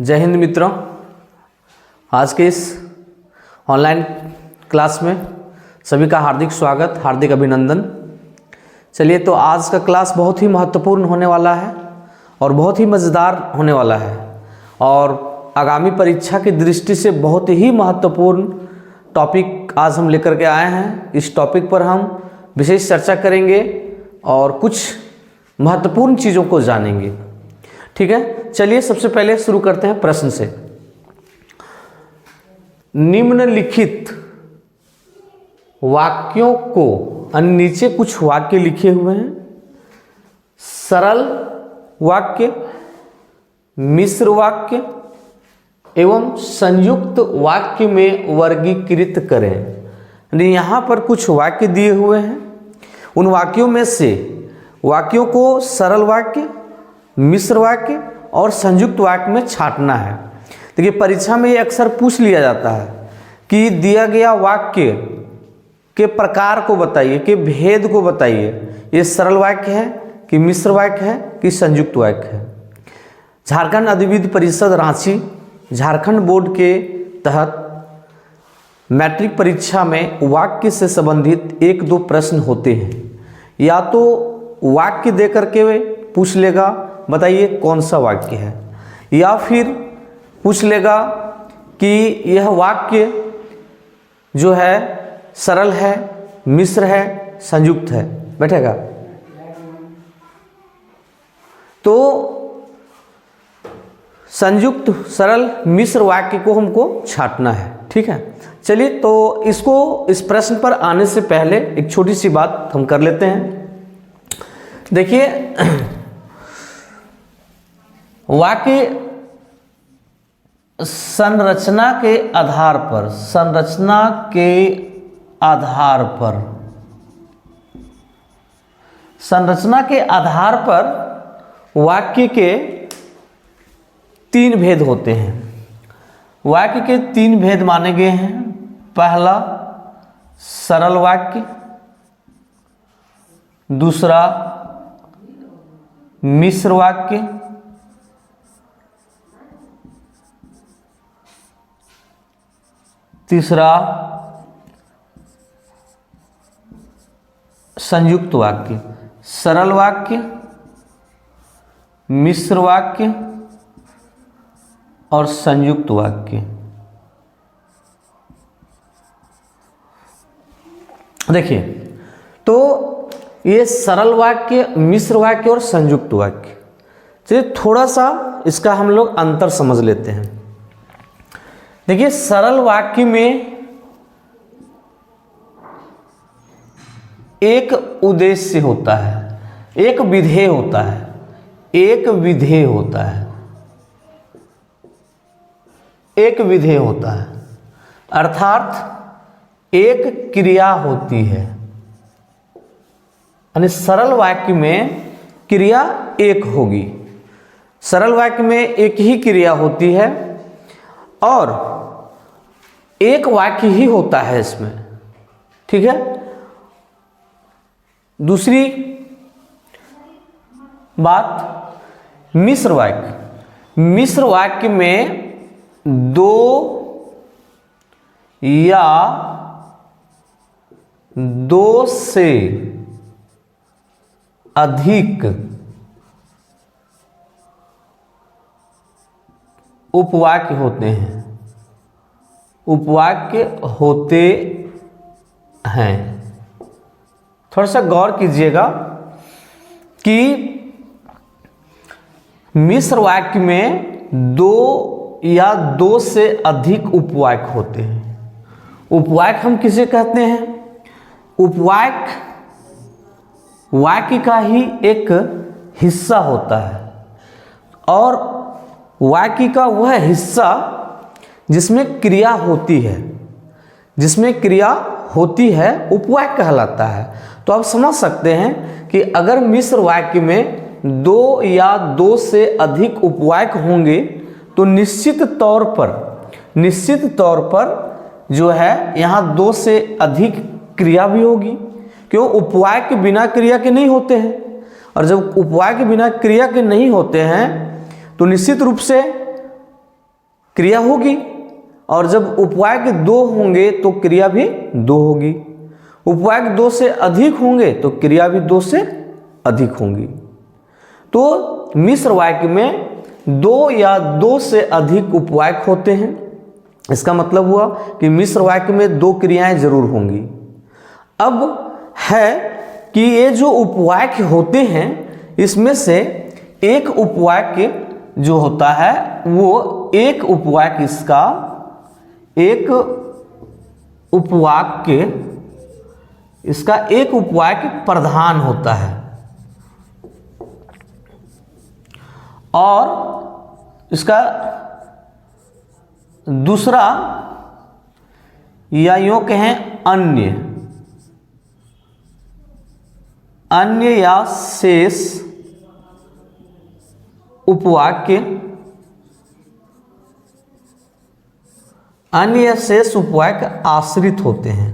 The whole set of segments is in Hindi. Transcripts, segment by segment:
जय हिंद मित्रों। आज के इस ऑनलाइन क्लास में सभी का हार्दिक स्वागत, हार्दिक अभिनंदन। चलिए, तो आज का क्लास बहुत ही महत्वपूर्ण होने वाला है और बहुत ही मज़ेदार होने वाला है और आगामी परीक्षा की दृष्टि से बहुत ही महत्वपूर्ण टॉपिक आज हम लेकर के आए हैं। इस टॉपिक पर हम विशेष चर्चा करेंगे और कुछ महत्वपूर्ण चीज़ों को जानेंगे। ठीक है, चलिए सबसे पहले शुरू करते हैं प्रश्न से। निम्नलिखित वाक्यों को, नीचे कुछ वाक्य लिखे हुए हैं, सरल वाक्य, मिश्र वाक्य एवं संयुक्त वाक्य में वर्गीकृत करें। यहाँ पर कुछ वाक्य दिए हुए हैं, उन वाक्यों में से वाक्यों को सरल वाक्य, मिश्र वाक्य और संयुक्त वाक्य में छांटना है। देखिए, परीक्षा में ये अक्सर पूछ लिया जाता है कि दिया गया वाक्य के प्रकार को बताइए, के भेद को बताइए, ये सरल वाक्य है कि मिश्र वाक्य है कि संयुक्त वाक्य है। झारखंड अधिविद्य परिषद रांची झारखंड बोर्ड के तहत मैट्रिक परीक्षा में वाक्य से संबंधित 1-2 प्रश्न होते हैं। या तो वाक्य दे करके पूछ लेगा, बताइए कौन सा वाक्य है, या फिर पूछ लेगा कि यह वाक्य जो है सरल है, मिश्र है, संयुक्त है, बैठेगा। तो संयुक्त, सरल, मिश्र वाक्य को हमको छांटना है। ठीक है, चलिए, तो इस प्रश्न पर आने से पहले एक छोटी सी बात हम कर लेते हैं। देखिए, वाक्य संरचना के आधार पर वाक्य के 3 भेद होते हैं। वाक्य के 3 भेद माने गए हैं। पहला सरल वाक्य, दूसरा मिश्र वाक्य, तीसरा संयुक्त वाक्य। सरल वाक्य, मिश्र वाक्य और संयुक्त वाक्य। देखिए, तो ये सरल वाक्य, मिश्र वाक्य और संयुक्त वाक्य। चलिए, थोड़ा सा इसका हम लोग अंतर समझ लेते हैं। देखिए, सरल वाक्य में एक उद्देश्य होता है, एक विधेय होता है, एक विधेय होता है, अर्थात एक क्रिया होती है। यानी सरल वाक्य में क्रिया एक होगी। सरल वाक्य में एक ही क्रिया होती है और एक वाक्य ही होता है इसमें। ठीक है। दूसरी बात, मिश्र वाक्य। मिश्र वाक्य में 2 या 2 से अधिक उपवाक्य होते हैं, उपवाक्य होते हैं। थोड़ा सा गौर कीजिएगा कि मिश्र वाक्य में 2 या 2 से अधिक उपवाक्य होते हैं। उपवाक्य हम किसे कहते हैं? उपवाक्य वाक्य का ही एक हिस्सा होता है और वाक्य का वह हिस्सा जिसमें क्रिया होती है, उपवाक्य कहलाता है। तो आप समझ सकते हैं कि अगर मिश्र वाक्य में 2 या 2 से अधिक उपवाक्य होंगे तो निश्चित तौर पर जो है यहाँ 2 से अधिक क्रिया भी होगी। क्यों? उपवाक्य बिना क्रिया के नहीं होते हैं, और जब उपवाक्य बिना क्रिया के नहीं होते हैं तो निश्चित रूप से क्रिया होगी, और जब उपवाक्य 2 होंगे तो क्रिया भी 2 होगी। उपवाक्य 2 से अधिक होंगे तो क्रिया भी 2 से अधिक होंगी। तो मिश्र वाक्य में 2 या 2 से अधिक उपवाक्य होते हैं। इसका मतलब हुआ कि मिश्र वाक्य में 2 क्रियाएं जरूर होंगी। अब है कि ये जो उपवाक्य होते हैं इसमें से एक उपवाक्य जो होता है वो एक उपवाक्य इसका एक उपवाक्य प्रधान होता है, और इसका दूसरा या यूं कहें अन्य या शेष उपवाक्य आश्रित होते हैं।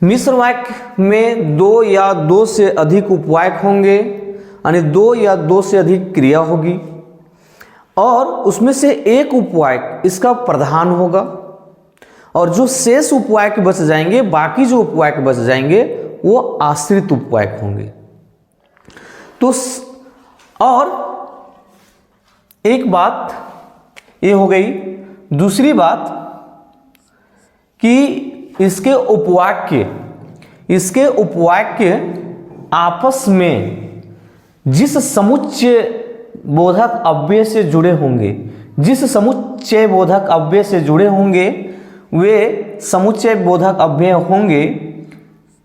मिश्र वाक्य में 2 या 2 से अधिक उपवाक्य होंगे, यानी 2 या 2 से अधिक क्रिया होगी, और उसमें से एक उपवाक्य इसका प्रधान होगा, और जो शेष उपवाक्य बच जाएंगे, बाकी जो उपवाक्य बच जाएंगे वो आश्रित उपवाक्य होंगे। तो और एक बात ये हो गई। दूसरी बात कि इसके उपवाक्य आपस में जिस समुच्चय बोधक अव्यय से जुड़े होंगे, वे समुच्चय बोधक अव्यय होंगे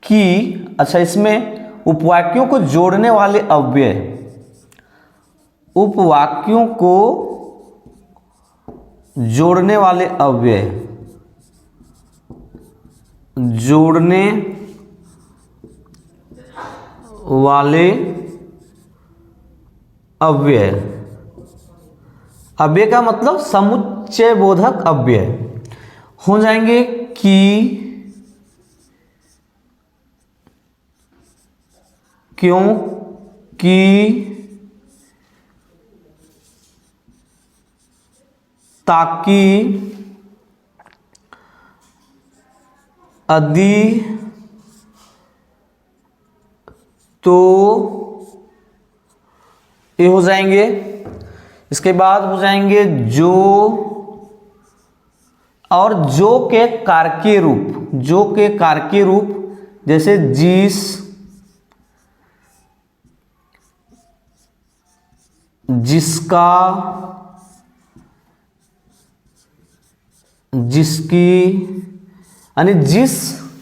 कि अच्छा, इसमें उपवाक्यों को जोड़ने वाले अव्यय, अव्यय का मतलब समुच्चय बोधक अव्यय हो जाएंगे कि क्योंकि ताकि यदि तो ये हो जाएंगे। इसके बाद हो जाएंगे जो, और जो के कारकीय रूप, जैसे जिस, जिसका, जिसकी, यानी जिस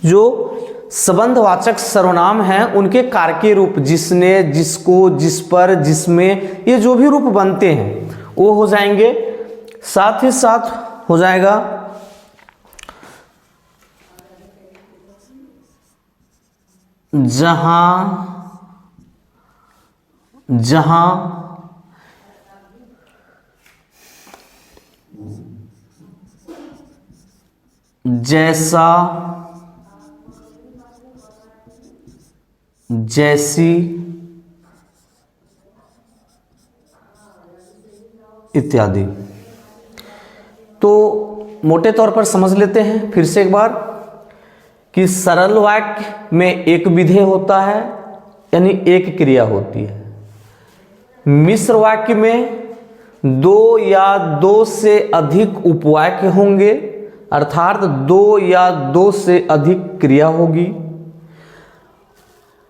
जो संबंधवाचक सर्वनाम हैं उनके कारकीय रूप, जिसने, जिसको, जिस पर, जिसमें, ये जो भी रूप बनते हैं वो हो जाएंगे। साथ ही साथ हो जाएगा जहां जैसा, जैसी इत्यादि। तो मोटे तौर पर समझ लेते हैं फिर से एक बार कि सरल वाक्य में एक विधेय होता है, यानी एक क्रिया होती है। मिश्र वाक्य में 2 या 2 से अधिक उपवाक्य होंगे, अर्थात 2 या 2 से अधिक क्रिया होगी,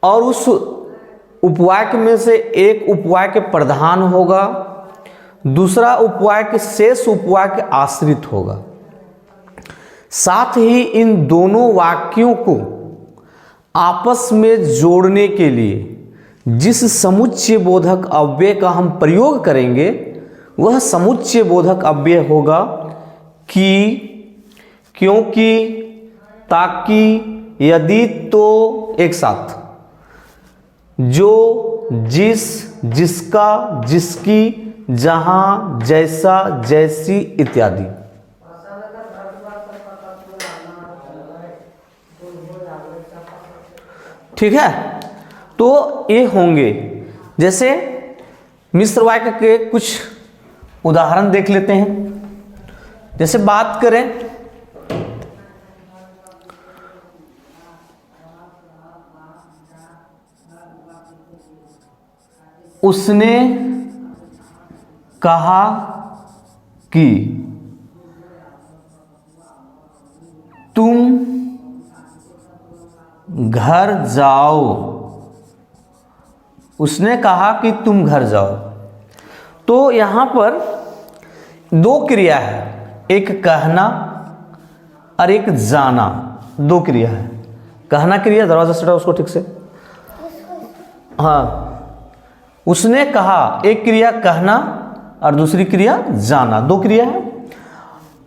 और उस उपवाक्य में से एक उपवाक्य प्रधान होगा, दूसरा उपवाक्य शेष उपवाक्य आश्रित होगा। साथ ही इन दोनों वाक्यों को आपस में जोड़ने के लिए जिस समुच्चय बोधक अव्यय का हम प्रयोग करेंगे वह समुच्चय बोधक अव्यय होगा कि, क्योंकि, ताकि, यदि, तो, एक साथ, जो, जिस, जिसका, जिसकी, जहां, जैसा, जैसी इत्यादि। ठीक है, तो ये होंगे। जैसे मिश्र वाक्य के कुछ उदाहरण देख लेते हैं। जैसे बात करें उसने कहा कि तुम घर जाओ। उसने कहा कि तुम घर जाओ। तो यहां पर दो क्रिया है, एक कहना और एक जाना। दो क्रिया है। कहना क्रिया, दरवाजा से हटाओ उसको ठीक से। हाँ, उसने कहा, एक क्रिया कहना और दूसरी क्रिया जाना, दो क्रिया है।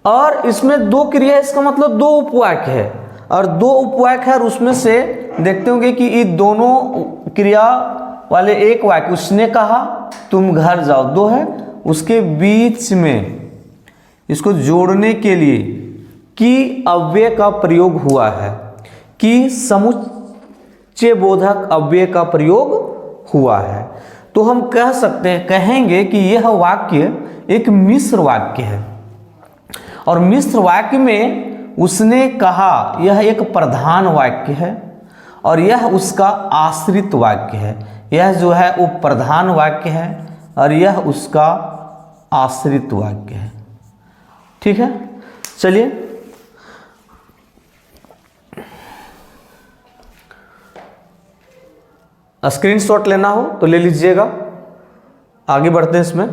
और इसमें दो क्रिया, इसका मतलब दो उपवाक्य है, और दो उपवाक्य है, और उसमें से देखते होंगे कि ये दोनों क्रिया वाले एक वाक्य, उसने कहा तुम घर जाओ, दो है, उसके बीच में इसको जोड़ने के लिए कि अव्यय का प्रयोग हुआ है, कि समुच्चय बोधक अव्यय का प्रयोग हुआ है। तो हम कह सकते हैं, कहेंगे कि यह वाक्य एक मिश्र वाक्य है। और मिश्र वाक्य में उसने कहा, यह एक प्रधान वाक्य है और यह उसका आश्रित वाक्य है। यह जो है वो प्रधान वाक्य है और यह उसका आश्रित वाक्य है। ठीक है, चलिए स्क्रीनशॉट लेना हो तो ले लीजिएगा। आगे बढ़ते हैं इसमें।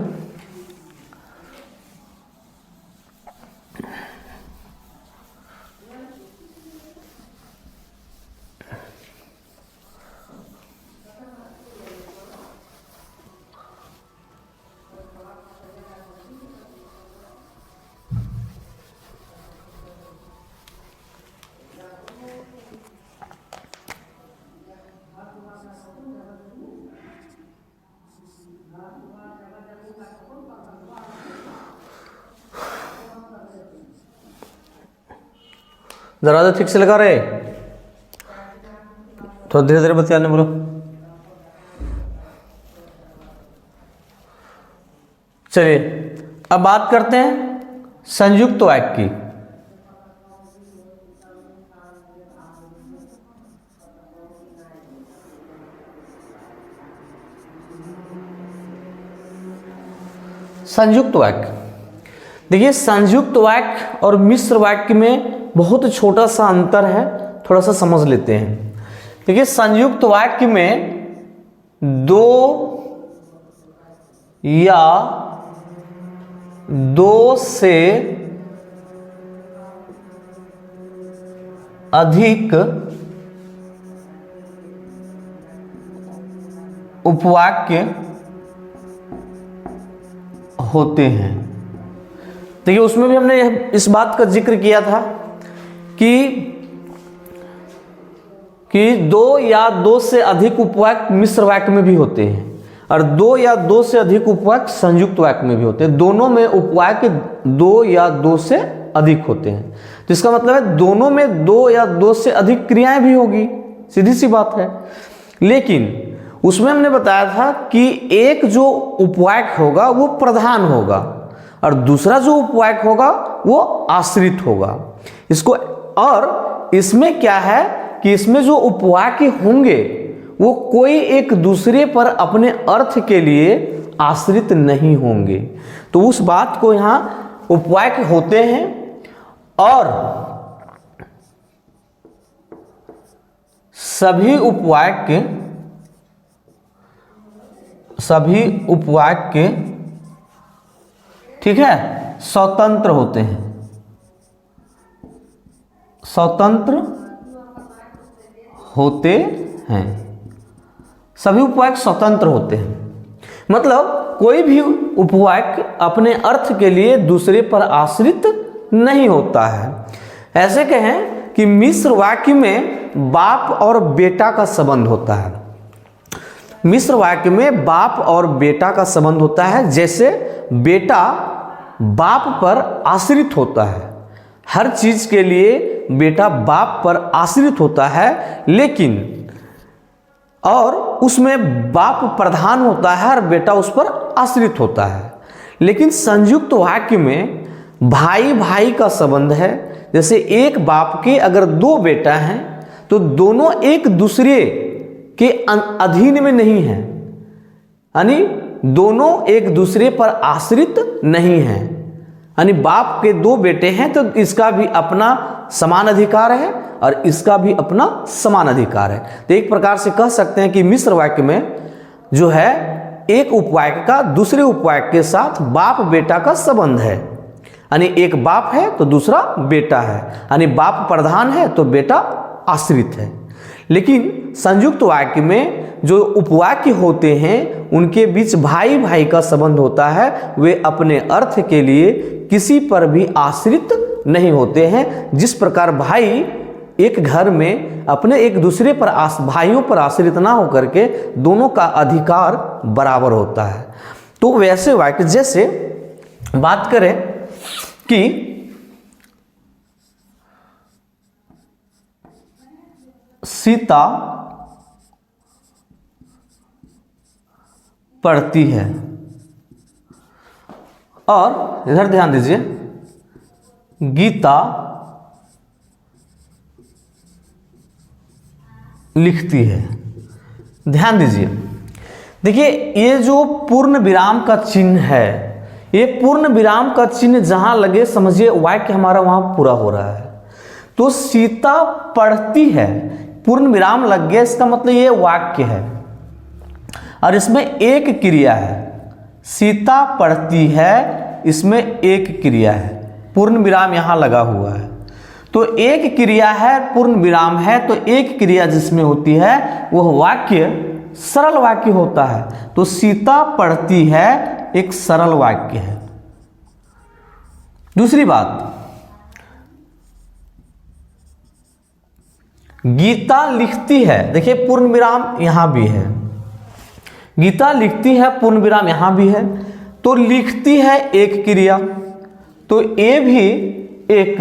दरवाजा ठीक से लगा रहे, थोड़ा धीरे धीरे बतियाने बोलो। चलिए अब बात करते हैं संयुक्त वाक्य की। संयुक्त वाक्य, देखिए संयुक्त वाक्य और मिश्र वाक्य में बहुत छोटा सा अंतर है, थोड़ा सा समझ लेते हैं। देखिए संयुक्त वाक्य में दो या दो से अधिक उपवाक्य होते हैं। देखिए उसमें भी हमने इस बात का जिक्र किया था कि दो या दो से अधिक उपवाक्य मिश्र वाक्य में भी होते हैं और दो या दो से अधिक उपवाक्य संयुक्त वाक्य में भी होते हैं। दोनों में उपवाक्य दो या दो से अधिक होते हैं, तो इसका मतलब है दोनों में दो या दो से अधिक क्रियाएं भी होगी, सीधी सी बात है। लेकिन उसमें हमने बताया था कि एक जो उपवाक्य होगा वो प्रधान होगा और दूसरा जो उपवाक्य होगा वो आश्रित होगा। इसको, और इसमें क्या है कि इसमें जो उपवाक्य होंगे वो कोई एक दूसरे पर अपने अर्थ के लिए आश्रित नहीं होंगे। तो उस बात को यहां उपवाक्य होते हैं और सभी उपवाक्य ठीक है स्वतंत्र होते हैं, स्वतंत्र होते हैं। सभी उपवाक्य स्वतंत्र होते हैं, मतलब कोई भी उपवाक्य अपने अर्थ के लिए दूसरे पर आश्रित नहीं होता है। ऐसे कहें कि मिश्र वाक्य में बाप और बेटा का संबंध होता है। मिश्र वाक्य में बाप और बेटा का संबंध होता है। जैसे बेटा बाप पर आश्रित होता है, हर चीज के लिए बेटा बाप पर आश्रित होता है, लेकिन और उसमें बाप प्रधान होता है और बेटा उस पर आश्रित होता है। लेकिन संयुक्त वाक्य में भाई भाई का संबंध है। जैसे एक बाप के अगर दो बेटा हैं तो दोनों एक दूसरे के अधीन में नहीं हैं, यानी दोनों एक दूसरे पर आश्रित नहीं हैं। यानी बाप के दो बेटे हैं तो इसका भी अपना समान अधिकार है और इसका भी अपना समान अधिकार है। तो एक प्रकार से कह सकते हैं कि मिश्र वाक्य में जो है एक उपवाक्य का दूसरे उपवाक्य के साथ बाप बेटा का संबंध है। यानी एक बाप है तो दूसरा बेटा है, यानी बाप प्रधान है तो बेटा आश्रित है। लेकिन संयुक्त वाक्य में जो उपवाक्य होते हैं उनके बीच भाई भाई का संबंध होता है, वे अपने अर्थ के लिए किसी पर भी आश्रित नहीं होते हैं। जिस प्रकार भाई एक घर में अपने एक दूसरे पर भाइयों पर आश्रित ना होकर के दोनों का अधिकार बराबर होता है। तो वैसे वाक्य जैसे बात करें कि सीता पढ़ती है, और इधर ध्यान दीजिए गीता लिखती है। ध्यान दीजिए, देखिए ये जो पूर्ण विराम का चिन्ह है, ये पूर्ण विराम का चिन्ह जहां लगे समझिए वाक्य हमारा वहां पूरा हो रहा है। तो सीता पढ़ती है, पूर्ण विराम लग गया, इसका मतलब ये वाक्य है और इसमें एक क्रिया है। सीता पढ़ती है, इसमें एक क्रिया है, पूर्ण विराम यहां लगा हुआ है। तो एक क्रिया है, पूर्ण विराम है, तो एक क्रिया जिसमें होती है वह वाक्य सरल वाक्य होता है। तो सीता पढ़ती है एक सरल वाक्य है। दूसरी बात, गीता लिखती है, देखिए पूर्ण विराम यहां भी है, गीता लिखती है, पूर्ण विराम यहां भी है। तो लिखती है एक क्रिया, तो ये भी एक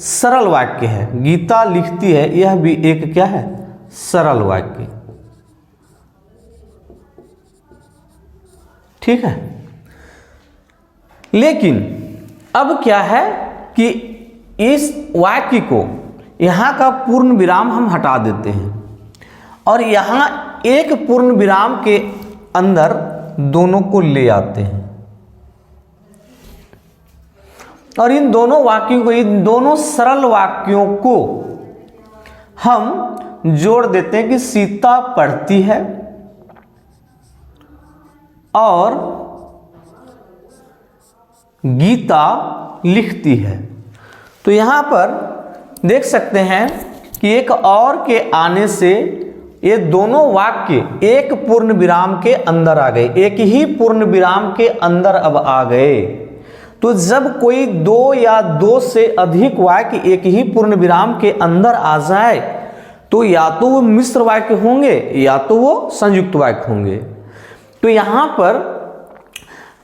सरल वाक्य है। गीता लिखती है, यह भी एक क्या है, सरल वाक्य। ठीक है। लेकिन अब क्या है कि इस वाक्य को यहां का पूर्ण विराम हम हटा देते हैं और यहां एक पूर्ण विराम के अंदर दोनों को ले आते हैं और इन दोनों वाक्यों को, इन दोनों सरल वाक्यों को हम जोड़ देते हैं कि सीता पढ़ती है और गीता लिखती है। तो यहां पर देख सकते हैं कि एक और के आने से ये दोनों वाक्य एक पूर्ण विराम के अंदर आ गए, एक ही पूर्ण विराम के अंदर अब आ गए। तो जब कोई दो या दो से अधिक वाक्य एक ही पूर्ण विराम के अंदर आ जाए तो या तो वो मिश्र वाक्य होंगे या तो वो संयुक्त वाक्य होंगे। तो यहां पर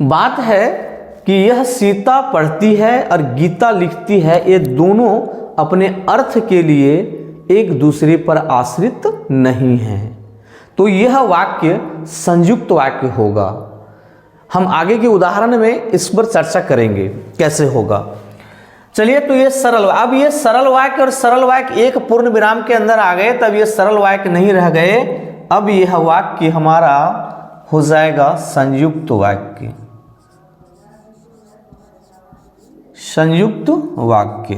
बात है कि यह सीता पढ़ती है और गीता लिखती है, ये दोनों अपने अर्थ के लिए एक दूसरे पर आश्रित नहीं है। तो यह वाक्य संयुक्त वाक्य होगा। हम आगे के उदाहरण में इस पर चर्चा करेंगे कैसे होगा। चलिए, तो ये सरल, अब ये सरल वाक्य और सरल वाक्य एक पूर्ण विराम के अंदर आ गए, तब ये सरल वाक्य नहीं रह गए। अब यह वाक्य हमारा हो जाएगा संयुक्त वाक्य, संयुक्त वाक्य।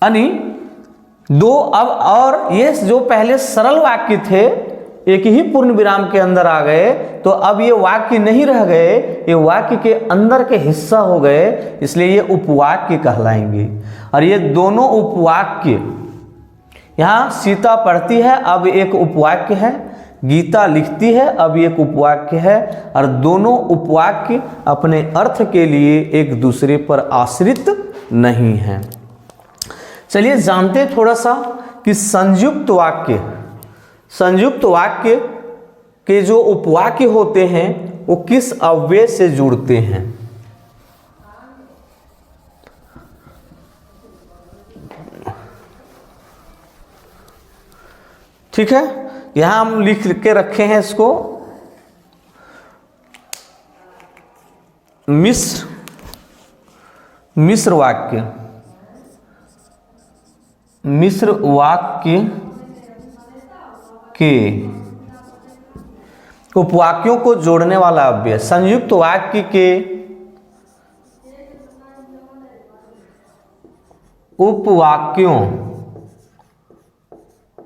यानी दो अब, और ये जो पहले सरल वाक्य थे एक ही पूर्ण विराम के अंदर आ गए, तो अब ये वाक्य नहीं रह गए, ये वाक्य के अंदर के हिस्सा हो गए, इसलिए ये उपवाक्य कहलाएंगे। और ये दोनों उपवाक्य, यहाँ सीता पढ़ती है अब एक उपवाक्य है, गीता लिखती है अब एक उपवाक्य है, और दोनों उपवाक्य अपने अर्थ के लिए एक दूसरे पर आश्रित नहीं हैं। चलिए जानते थोड़ा सा कि संयुक्त वाक्य, संयुक्त वाक्य के जो उपवाक्य होते हैं वो किस अव्यय से जुड़ते हैं। ठीक है, यहां हम लिख के रखे हैं इसको मिश्र वाक्य। मिश्र वाक्य के उपवाक्यों को जोड़ने वाला अव्यय। संयुक्त वाक्य के उपवाक्यों,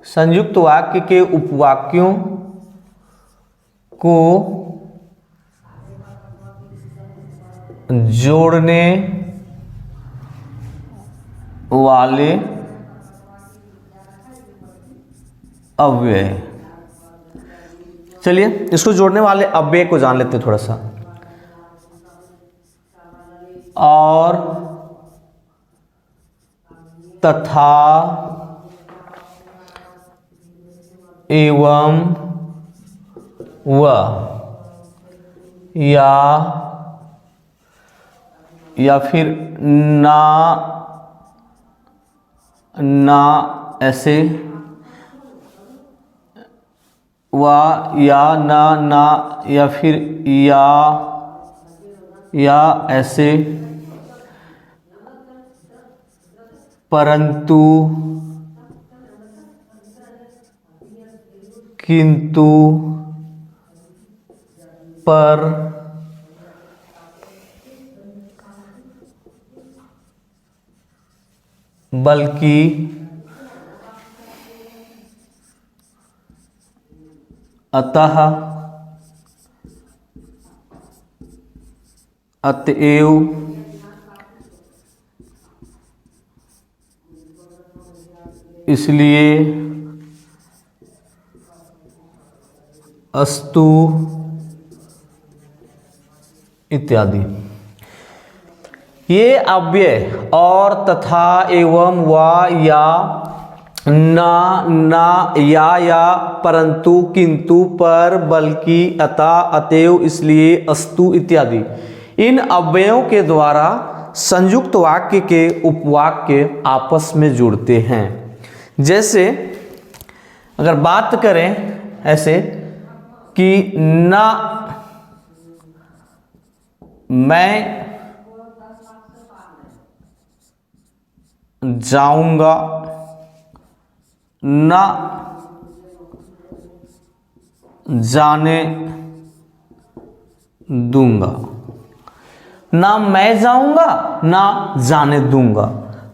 संयुक्त वाक्य के उपवाक्यों को जोड़ने वाले अव्यय। चलिए इसको जोड़ने वाले अव्यय को जान लेते हैं थोड़ा सा। और तथा एवं व या फिर ना ऐसे, वा या ना या फिर या ऐसे, परंतु, किंतु, पर, बल्कि, अतः, अतएव, इसलिए, अस्तु इत्यादि। ये अव्यय और, तथा, एवं, व, या, ना, या, परंतु, किंतु, पर, बल्कि, अतः, अतएव, इसलिए, अस्तु इत्यादि इन अव्ययों के द्वारा संयुक्त वाक्य के उपवाक्य आपस में जुड़ते हैं। जैसे अगर बात करें ऐसे कि ना मैं जाऊंगा, ना जाने दूंगा। ना मैं जाऊंगा, ना जाने दूंगा,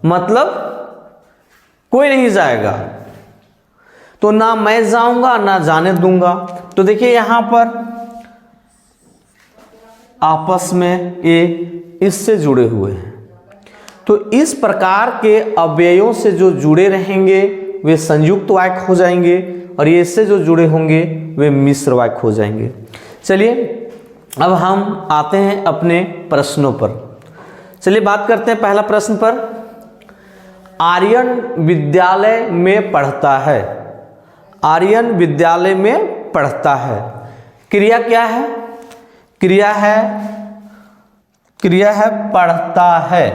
मतलब कोई नहीं जाएगा। तो ना मैं जाऊंगा, ना जाने दूंगा। तो देखिए यहां पर आपस में ये इससे जुड़े हुए हैं। तो इस प्रकार के अव्ययों से जो जुड़े रहेंगे वे संयुक्त वाक्य हो जाएंगे, और ये इससे जो जुड़े होंगे वे मिश्र वाक्य हो जाएंगे। चलिए अब हम आते हैं अपने प्रश्नों पर। चलिए बात करते हैं पहला प्रश्न पर। आर्यन विद्यालय में पढ़ता है। आर्यन विद्यालय में पढ़ता है। क्रिया क्या है? क्रिया है पढ़ता है।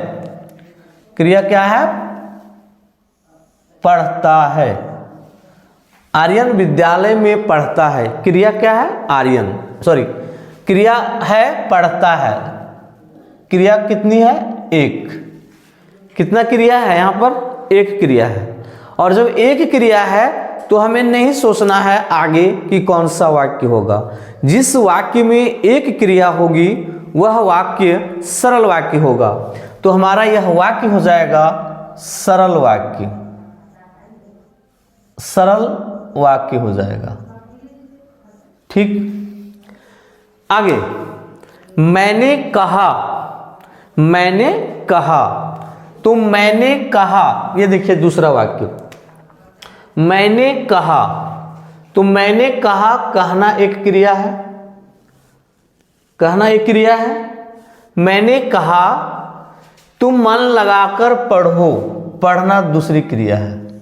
क्रिया क्या है? पढ़ता है। आर्यन विद्यालय में पढ़ता है। क्रिया क्या है? आर्यन, सॉरी, क्रिया है पढ़ता है। क्रिया कितनी है? एक। कितना क्रिया है यहाँ पर? एक क्रिया है। और जब एक क्रिया है तो हमें नहीं सोचना है आगे कि कौन सा वाक्य होगा। जिस वाक्य में एक क्रिया होगी वह वाक्य सरल वाक्य होगा। तो हमारा यह वाक्य हो जाएगा सरल वाक्य। सरल वाक्य हो जाएगा। ठीक, आगे। मैंने कहा। मैंने कहा, तो मैंने कहा, ये देखिए दूसरा वाक्य। मैंने कहा, तो मैंने कहा, कहना एक क्रिया है। कहना एक क्रिया है। मैंने कहा तुम मन लगाकर पढ़ो, पढ़ना दूसरी क्रिया है।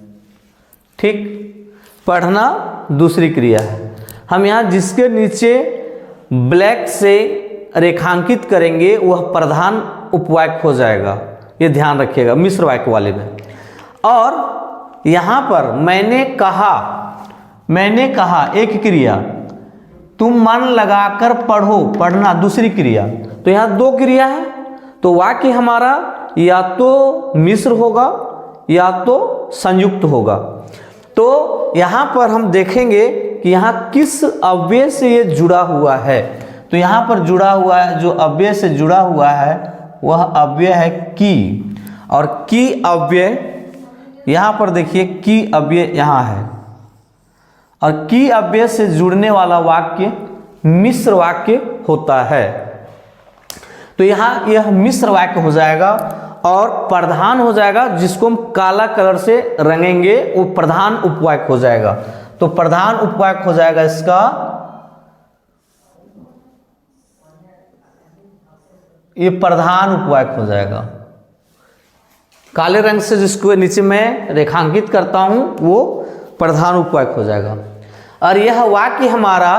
ठीक, पढ़ना दूसरी क्रिया है। हम यहाँ जिसके नीचे ब्लैक से रेखांकित करेंगे वह प्रधान उपवाक्य हो जाएगा, ये ध्यान रखिएगा मिश्र वाक्य वाले में। और यहाँ पर मैंने कहा, मैंने कहा एक क्रिया, तुम मन लगाकर पढ़ो, पढ़ना दूसरी क्रिया। तो यहाँ दो क्रिया है, तो वाक्य हमारा या तो मिश्र होगा या तो संयुक्त होगा। तो यहाँ पर हम देखेंगे कि यहाँ किस अव्यय से ये जुड़ा हुआ है। तो यहाँ पर जुड़ा हुआ है, जो अव्यय से जुड़ा हुआ है वह अव्यय है की, और की अव्यय यहाँ पर देखिए, की अव्यय यहाँ है, और की अव्यय से जुड़ने वाला वाक्य मिश्र वाक्य होता है। तो यहाँ यह मिश्र वाक्य हो जाएगा और प्रधान हो जाएगा, जिसको हम काला कलर से रंगेंगे, वो प्रधान उपवाक्य हो जाएगा। तो प्रधान उपवाक्य हो जाएगा इसका, ये प्रधान उपवाक्य हो जाएगा। काले रंग से जिसको नीचे मैं रेखांकित करता हूं वो प्रधान उपवाक्य हो जाएगा। और यह वाक्य हमारा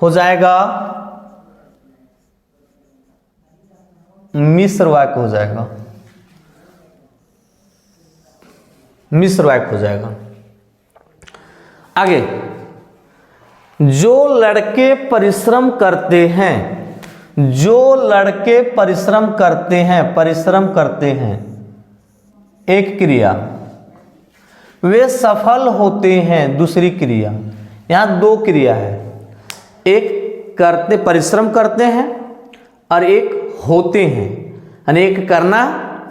हो जाएगा मिश्र वाक्य हो जाएगा, मिश्र वाक्य हो जाएगा। आगे, जो लड़के परिश्रम करते हैं, जो लड़के परिश्रम करते हैं, परिश्रम करते हैं एक क्रिया, वे सफल होते हैं दूसरी क्रिया। यहां दो क्रिया है, एक करते परिश्रम करते हैं और एक होते हैं, यानी एक करना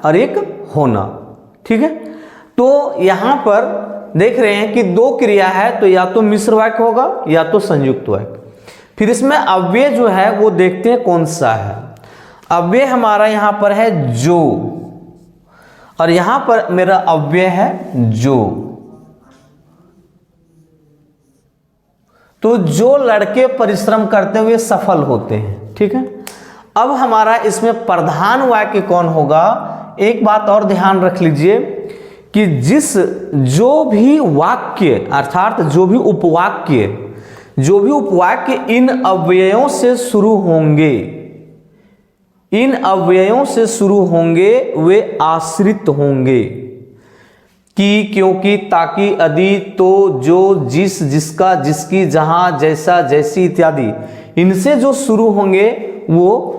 और एक होना। ठीक है, तो यहां पर देख रहे हैं कि दो क्रिया है, तो या तो मिश्र वाक्य होगा या तो संयुक्त वाक्य। फिर इसमें अव्यय जो है वो देखते हैं कौन सा है। अव्यय हमारा यहां पर है जो, और यहां पर मेरा अव्यय है जो। तो जो लड़के परिश्रम करते हुए सफल होते हैं। ठीक है, अब हमारा इसमें प्रधान वाक्य कौन होगा। एक बात और ध्यान रख लीजिए कि जो भी वाक्य अर्थात जो भी उपवाक्य इन अव्ययों से शुरू होंगे, इन अव्ययों से शुरू होंगे, वे आश्रित होंगे। कि, क्योंकि, ताकि, यदि, तो, जो, जिस, जिसका, जिसकी, जहां, जैसा, जैसी इत्यादि, इनसे जो शुरू होंगे वो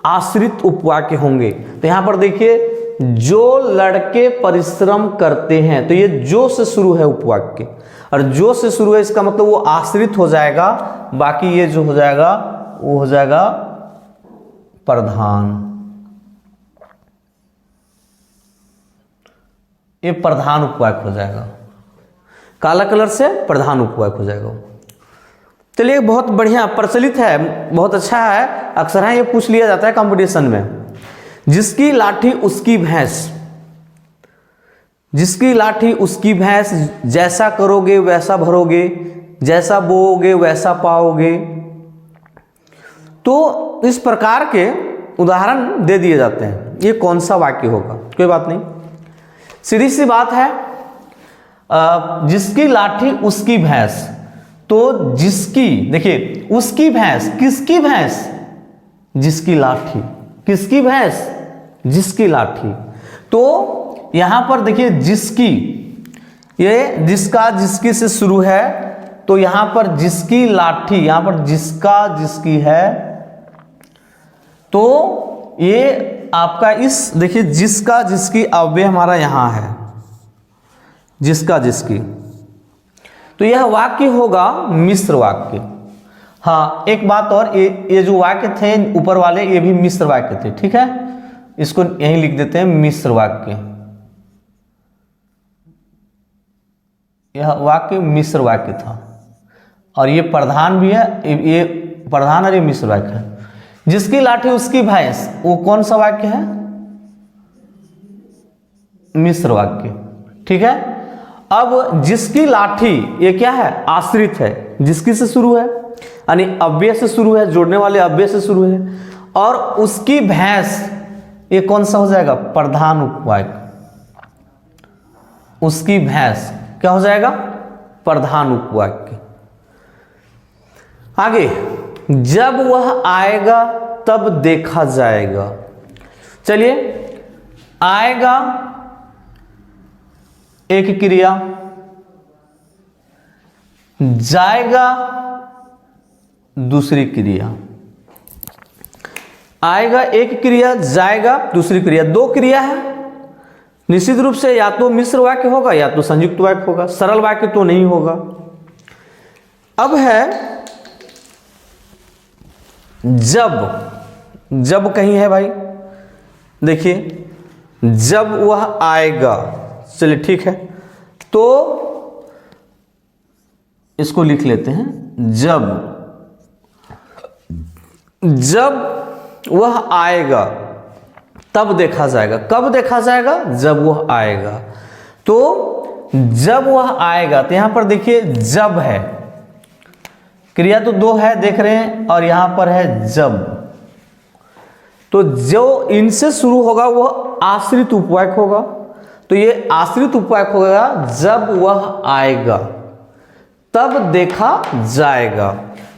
आश्रित उपवाक्य होंगे। तो यहां पर देखिए, जो लड़के परिश्रम करते हैं, तो ये जो से शुरू है उपवाक्य, और जो से शुरू है इसका मतलब वो आश्रित हो जाएगा। बाकी ये जो हो जाएगा वो हो जाएगा प्रधान, ये प्रधान उपवाक्य हो जाएगा। काला कलर से प्रधान उपवाक्य हो जाएगा। चलिए, बहुत बढ़िया प्रचलित है, बहुत अच्छा है, अक्सर ये पूछ लिया जाता है कंपटीशन में। जिसकी लाठी उसकी भैंस, जिसकी लाठी उसकी भैंस, जैसा करोगे वैसा भरोगे, जैसा बोओगे वैसा पाओगे। तो इस प्रकार के उदाहरण दे दिए जाते हैं। ये कौन सा वाक्य होगा, कोई बात नहीं, सीधी सी बात है। जिसकी लाठी उसकी भैंस, तो जिसकी, देखिए उसकी भैंस, किसकी भैंस, जिसकी लाठी, किसकी भैंस, जिसकी लाठी। तो यहां पर देखिए जिसकी, ये जिसका जिसकी से शुरू है, तो यहां पर जिसकी लाठी, यहां पर जिसका जिसकी है, तो ये आपका इस देखिए जिसका जिसकी अव्यय हमारा यहां है, जिसका जिसकी। तो यह वाक्य होगा मिश्र वाक्य। हाँ, एक बात और, ये जो वाक्य थे ऊपर वाले, ये भी मिश्र वाक्य थे। ठीक है, इसको यहीं लिख देते हैं मिश्र वाक्य। यह वाक्य मिश्र वाक्य था, और ये प्रधान भी है, ये प्रधान और ये मिश्र वाक्य है। जिसकी लाठी उसकी भैंस, वो कौन सा वाक्य है, मिश्र वाक्य। ठीक है, अब जिसकी लाठी ये क्या है, आश्रित है, जिसकी से शुरू है, यानी अव्यय से शुरू है, जोड़ने वाले अव्यय से शुरू है। और उसकी भैंस ये कौन सा हो जाएगा, प्रधान उपवाक्य। उसकी भैंस क्या हो जाएगा, प्रधान उपवाक्य। आगे, जब वह आएगा तब देखा जाएगा। चलिए, आएगा एक क्रिया, जाएगा दूसरी क्रिया, आएगा एक क्रिया, जाएगा दूसरी क्रिया, दो क्रिया है। निश्चित रूप से या तो मिश्र वाक्य होगा या तो संयुक्त वाक्य होगा, सरल वाक्य तो नहीं होगा। अब है जब कहीं है भाई, देखिए जब वह आएगा, चलिए ठीक है, तो इसको लिख लेते हैं। जब वह आएगा तब देखा जाएगा। कब देखा जाएगा? जब वह आएगा। तो जब वह आएगा, तो यहां पर देखिए जब है, क्रिया तो दो है देख रहे हैं, और यहां पर है जब। तो जो इनसे शुरू होगा वह आश्रित उपवाक्य होगा। तो ये आश्रित उपवाक्य होगा, जब वह आएगा तब देखा जाएगा।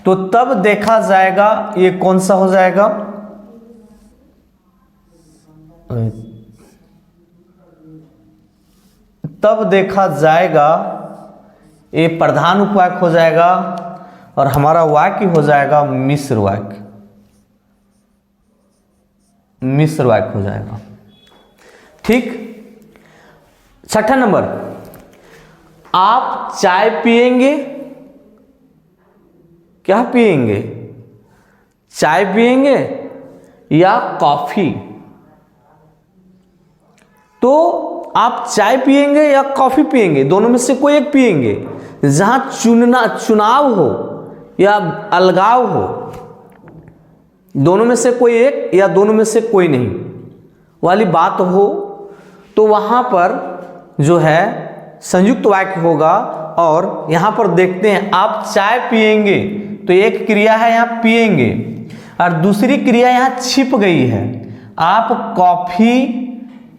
तो तब देखा जाएगा, ये कौन सा हो जाएगा? तब देखा जाएगा, ये प्रधान उपवाक्य हो जाएगा, और हमारा वाक्य हो जाएगा मिश्र वाक्य। मिश्र वाक्य हो जाएगा। ठीक। छठा नंबर, आप चाय पिएंगे? क्या पिएंगे? चाय पिएंगे या कॉफी? तो आप चाय पिएंगे या कॉफी पिएंगे, दोनों में से कोई एक पिएंगे। जहां चुनाव हो या अलगाव हो, दोनों में से कोई एक या दोनों में से कोई नहीं वाली बात हो, तो वहां पर जो है संयुक्त वाक्य होगा। और यहां पर देखते हैं, आप चाय पिएंगे, तो एक क्रिया है यहां पिएंगे, और दूसरी क्रिया यहां छिप गई है। आप कॉफी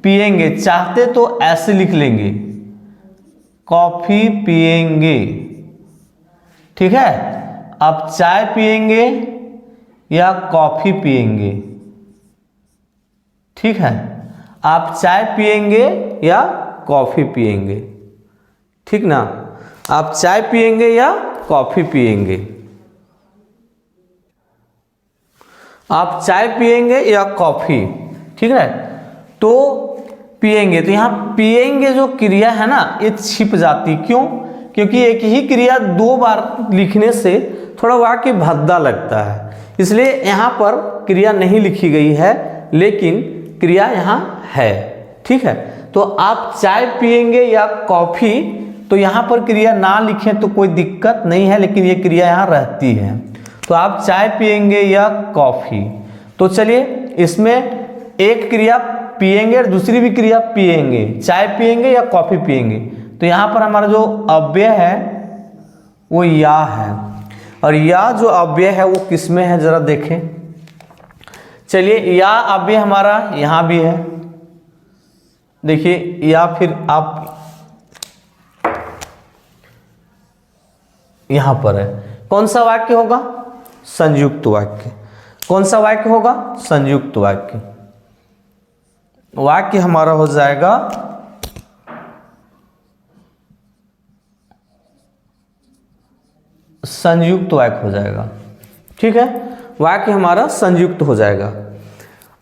पिएंगे, चाहते तो ऐसे लिख लेंगे, कॉफी पिएंगे। ठीक है, आप चाय पिएंगे या कॉफी पिएंगे। ठीक है, आप चाय पिएंगे या कॉफी पिएंगे। ठीक ना, आप चाय पिएंगे या कॉफी पिएंगे। आप चाय पिएंगे या कॉफी, ठीक है, तो पिएंगे। तो यहां पिएंगे जो क्रिया है ना, ये छिप जाती। क्यों? क्योंकि एक ही क्रिया दो बार लिखने से थोड़ा वाक्य भद्दा लगता है, इसलिए यहां पर क्रिया नहीं लिखी गई है, लेकिन क्रिया यहां है। ठीक है, तो आप चाय पिएंगे या कॉफी, तो यहां पर क्रिया ना लिखें तो कोई दिक्कत नहीं है, लेकिन ये क्रिया यहां रहती है। तो आप चाय पिएंगे या कॉफी, तो चलिए इसमें एक क्रिया पिएंगे और दूसरी भी क्रिया पिएंगे। चाय पिएंगे या कॉफी पिएंगे, तो यहां पर हमारा जो अव्यय है वो या है, और या जो अव्यय है वो किस में है जरा देखें। चलिए, या अव्यय हमारा यहां भी है, देखिए, या फिर आप यहां पर है। कौन सा वाक्य होगा? संयुक्त वाक्य। कौन सा वाक्य होगा? संयुक्त वाक्य। वाक्य हमारा हो जाएगा संयुक्त वाक्य हो जाएगा। ठीक है, वाक्य हमारा संयुक्त हो जाएगा।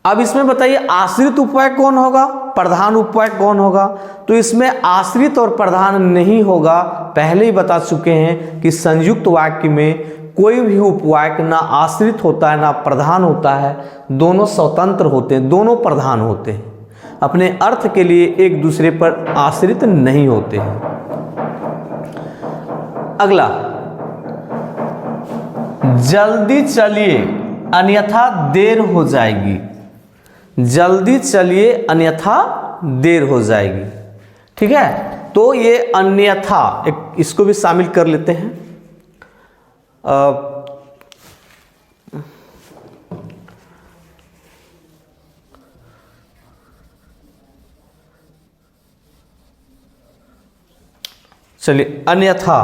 अब इसमें बताइए आश्रित उपवाक्य कौन होगा, प्रधान उपवाक्य कौन होगा? तो इसमें आश्रित और प्रधान नहीं होगा। पहले ही बता चुके हैं कि संयुक्त वाक्य में कोई भी उपवाक्य ना आश्रित होता है ना प्रधान होता है, दोनों स्वतंत्र होते हैं, दोनों प्रधान होते हैं, अपने अर्थ के लिए एक दूसरे पर आश्रित नहीं होते हैं। अगला, जल्दी चलिए अन्यथा देर हो जाएगी। जल्दी चलिए अन्यथा देर हो जाएगी। ठीक है, तो ये अन्यथा इसको भी शामिल कर लेते हैं। चलिए, अन्यथा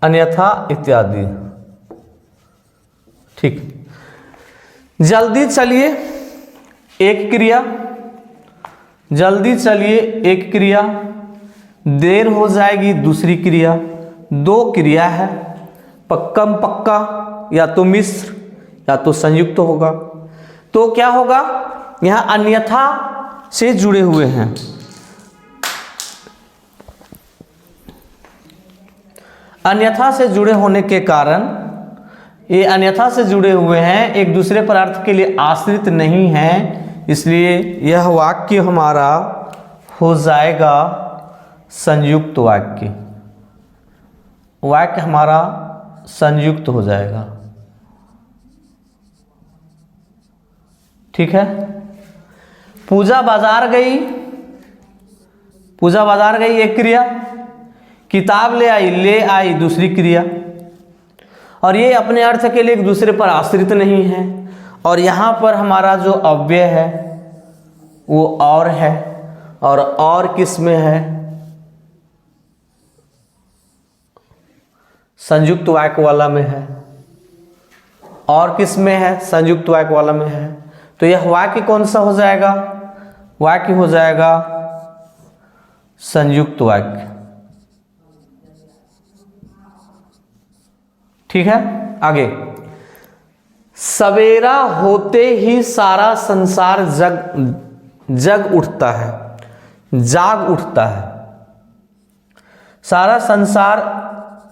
अन्यथा इत्यादि। ठीक, जल्दी चलिए एक क्रिया, जल्दी चलिए एक क्रिया, देर हो जाएगी दूसरी क्रिया। दो क्रिया है, पक्कम पक्का, या तो मिश्र या तो संयुक्त होगा। तो क्या होगा, यहां अन्यथा से जुड़े हुए हैं। अन्यथा से जुड़े होने के कारण, ये अन्यथा से जुड़े हुए हैं, एक दूसरे पर अर्थ के लिए आश्रित नहीं हैं, इसलिए यह वाक्य हमारा हो जाएगा संयुक्त वाक्य। वाक्य हमारा संयुक्त हो जाएगा। ठीक है, पूजा बाजार गई, पूजा बाजार गई एक क्रिया, किताब ले आई दूसरी क्रिया, और ये अपने अर्थ के लिए एक दूसरे पर आश्रित नहीं है। और यहाँ पर हमारा जो अव्यय है वो और है, और किस में है, संयुक्त वाक्य वाला में है। और किस में है, संयुक्त वाक्य वाला में है। तो यह वाक्य कौन सा हो जाएगा, वाक्य हो जाएगा संयुक्त वाक्य। ठीक है, आगे, सवेरा होते ही सारा संसार जग उठता है, जाग उठता है। सारा संसार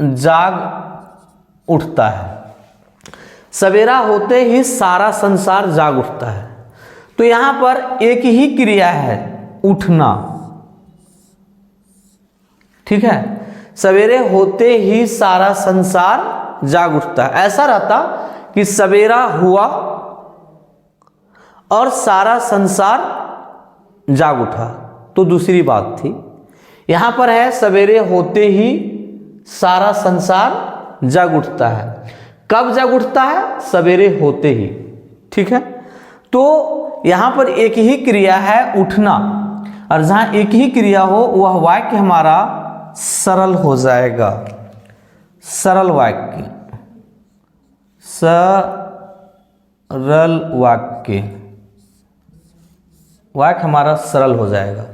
जाग उठता है। सवेरा होते ही सारा संसार जाग उठता है। तो यहां पर एक ही क्रिया है, उठना। ठीक है, सवेरे होते ही सारा संसार जाग उठता है। ऐसा रहता कि सवेरा हुआ और सारा संसार जाग उठा तो दूसरी बात थी। यहां पर है सवेरे होते ही सारा संसार जाग उठता है। कब जाग उठता है, सवेरे होते ही। ठीक है, तो यहां पर एक ही क्रिया है, उठना, और जहां एक ही क्रिया हो वह वाक्य हमारा सरल हो जाएगा। सरल वाक्य, सरल वाक्य, वाक्य हमारा सरल हो जाएगा।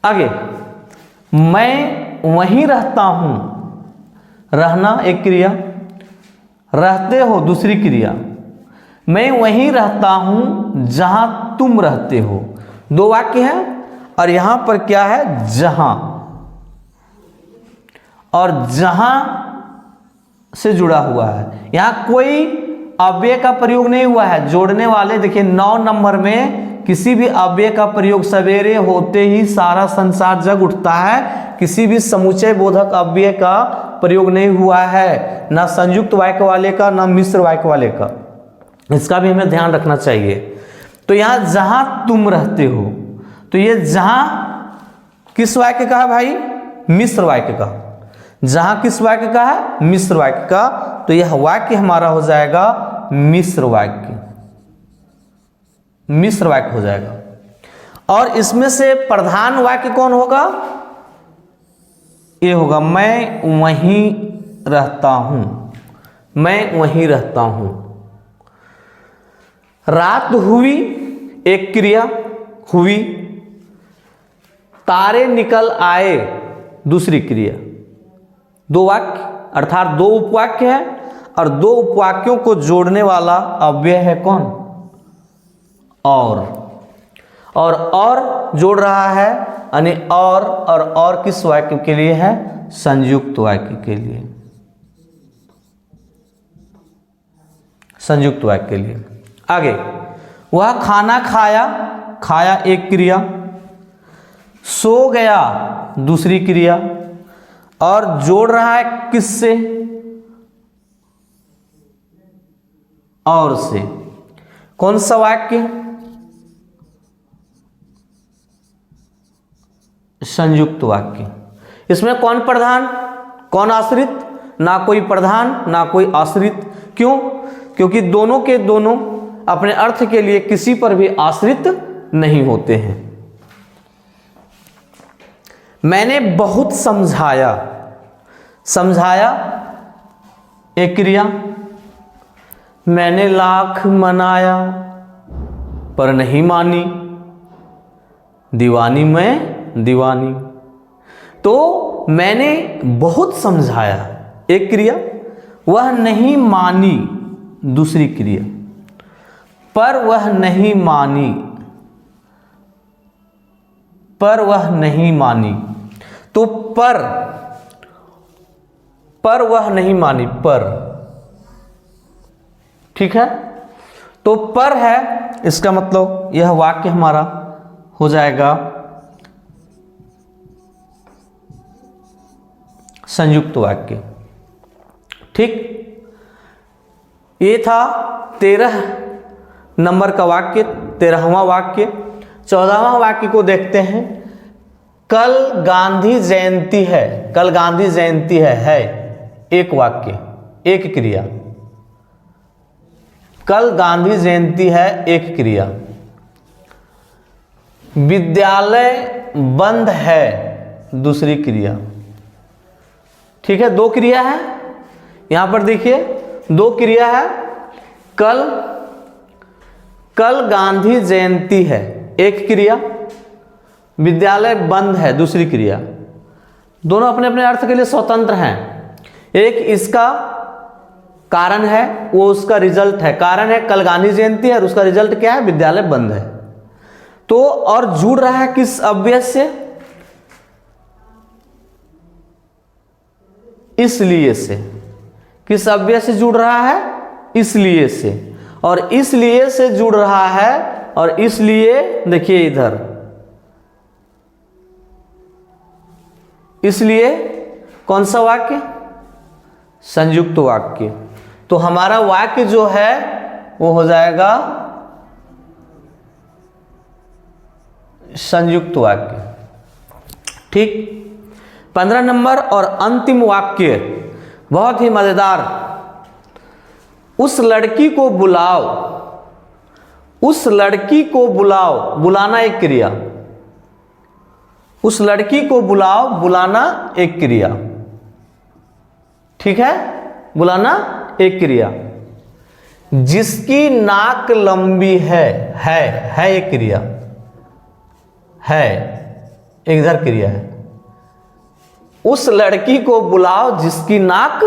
आगे, मैं वहीं रहता हूं, रहना एक क्रिया, रहते हो दूसरी क्रिया। मैं वहीं रहता हूं जहां तुम रहते हो, दो वाक्य हैं, और यहां पर क्या है, जहां, और जहां से जुड़ा हुआ है। यहां कोई अव्यय का प्रयोग नहीं हुआ है। जोड़ने वाले देखिए 9 नंबर में किसी भी अव्यय का प्रयोग, सवेरे होते ही सारा संसार जग उठता है, किसी भी समुच्चय बोधक अव्यय का प्रयोग नहीं हुआ है, ना संयुक्त वाक्य वाले का, ना मिश्र वाक्य वाले का। इसका भी हमें ध्यान रखना चाहिए। तो यहां जहां तुम रहते हो, तो ये जहां किस वाक्य का है भाई, मिश्र वाक्य का। जहां किस वाक्य का है, मिश्र वाक्य का। तो यह वाक्य हमारा हो जाएगा मिश्र वाक्य, मिश्र वाक्य हो जाएगा। और इसमें से प्रधान वाक्य कौन होगा, ये होगा मैं वहीं रहता हूं, मैं वहीं रहता हूं। रात हुई एक क्रिया हुई, तारे निकल आए दूसरी क्रिया। दो वाक्य, अर्थात दो उपवाक्य है, और दो उपवाक्यों को जोड़ने वाला अव्यय है कौन, और जोड़ रहा है, यानी और किस वाक्य के लिए है, संयुक्त वाक्य के लिए, संयुक्त वाक्य के लिए। आगे, वह खाना खाया, खाया एक क्रिया, सो गया दूसरी क्रिया, और जोड़ रहा है किससे, और से। कौन सा वाक्य, संयुक्त वाक्य। इसमें कौन प्रधान कौन आश्रित, ना कोई प्रधान ना कोई आश्रित। क्यों, क्योंकि दोनों के दोनों अपने अर्थ के लिए किसी पर भी आश्रित नहीं होते हैं। मैंने बहुत समझाया, समझाया एक क्रिया, मैंने लाख मनाया पर नहीं मानी, दीवानी मैं दीवानी। तो मैंने बहुत समझाया एक क्रिया, वह नहीं मानी दूसरी क्रिया, पर वह नहीं मानी, पर वह नहीं मानी। तो पर वह नहीं मानी, पर, ठीक है। तो पर है, इसका मतलब यह वाक्य हमारा हो जाएगा संयुक्त वाक्य, ठीक। ये था 13 नंबर का वाक्य, 13वां वाक्य। 14वां वाक्य को देखते हैं। कल गांधी जयंती है, कल गांधी जयंती है एक वाक्य, एक क्रिया। कल गांधी जयंती है एक क्रिया। विद्यालय बंद है दूसरी क्रिया, ठीक है। दो क्रिया है यहां पर, देखिए दो क्रिया है। कल गांधी जयंती है एक क्रिया, विद्यालय बंद है दूसरी क्रिया। दोनों अपने अपने अर्थ के लिए स्वतंत्र हैं। एक इसका कारण है, वो उसका रिजल्ट है। कारण है कल गांधी जयंती है और उसका रिजल्ट क्या है, विद्यालय बंद है। तो और जुड़ रहा है किस अव्यय से, इसलिए से। किस अव्यय से जुड़ रहा है, इसलिए से। और इसलिए से जुड़ रहा है, और इसलिए देखिए इधर, इसलिए कौन सा वाक्य, संयुक्त वाक्य। तो हमारा वाक्य जो है वो हो जाएगा संयुक्त वाक्य, ठीक। 15 नंबर और अंतिम वाक्य बहुत ही मजेदार। उस लड़की को बुलाओ, उस लड़की को बुलाओ, बुलाना एक क्रिया। उस लड़की को बुलाओ, बुलाना एक क्रिया, ठीक है। बुलाना एक क्रिया। जिसकी नाक लंबी है एक क्रिया, है एक इधर क्रिया है। उस लड़की को बुलाओ जिसकी नाक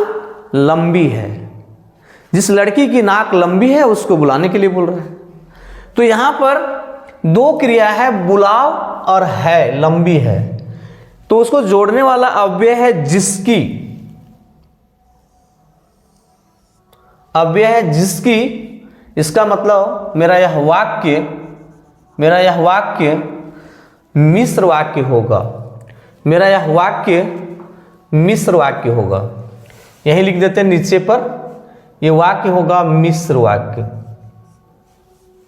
लंबी है। जिस लड़की की नाक लंबी है उसको बुलाने के लिए बोल रहे हैं। तो यहां पर दो क्रिया है, बुलाओ और है, लंबी है। तो उसको जोड़ने वाला अव्यय है जिसकी, अव्यय है जिसकी। इसका मतलब मेरा यह वाक्य मिश्र वाक्य होगा। मेरा यह वाक्य मिश्र वाक्य होगा। यही लिख देते हैं नीचे पर, यह वाक्य होगा मिश्र वाक्य,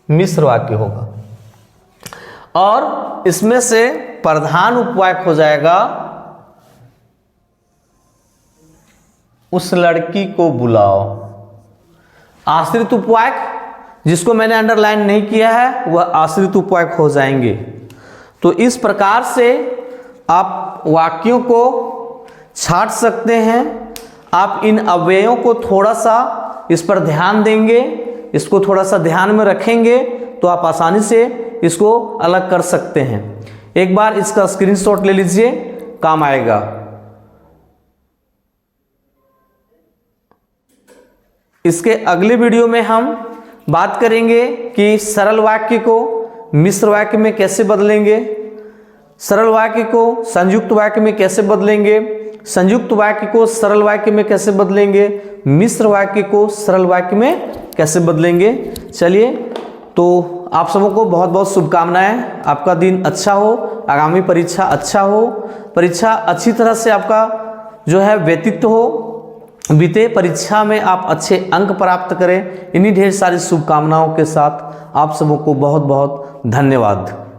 मिश्र वाक्य होगा। और इसमें से प्रधान उपवाक्य हो जाएगा उस लड़की को बुलाओ। आश्रित उपवाक्य जिसको मैंने अंडरलाइन नहीं किया है वह आश्रित उपवाक्य हो जाएंगे। तो इस प्रकार से आप वाक्यों को छांट सकते हैं। आप इन अव्ययों को थोड़ा सा इस पर ध्यान देंगे, इसको थोड़ा सा ध्यान में रखेंगे तो आप आसानी से इसको अलग कर सकते हैं। एक बार इसका स्क्रीनशॉट ले लीजिए, काम आएगा। इसके अगले वीडियो में हम बात करेंगे कि सरल वाक्य को मिश्र वाक्य में कैसे बदलेंगे, सरल वाक्य को संयुक्त वाक्य में कैसे बदलेंगे, संयुक्त वाक्य को सरल वाक्य में कैसे बदलेंगे, मिश्र वाक्य को सरल वाक्य में कैसे बदलेंगे। चलिए, तो आप सबों को बहुत बहुत शुभकामनाएं। आपका दिन अच्छा हो, आगामी परीक्षा अच्छा हो, परीक्षा अच्छी तरह से आपका जो है व्यतीत हो, बीते परीक्षा में आप अच्छे अंक प्राप्त करें। इन्हीं ढेर सारी शुभकामनाओं के साथ आप सबों को बहुत बहुत धन्यवाद।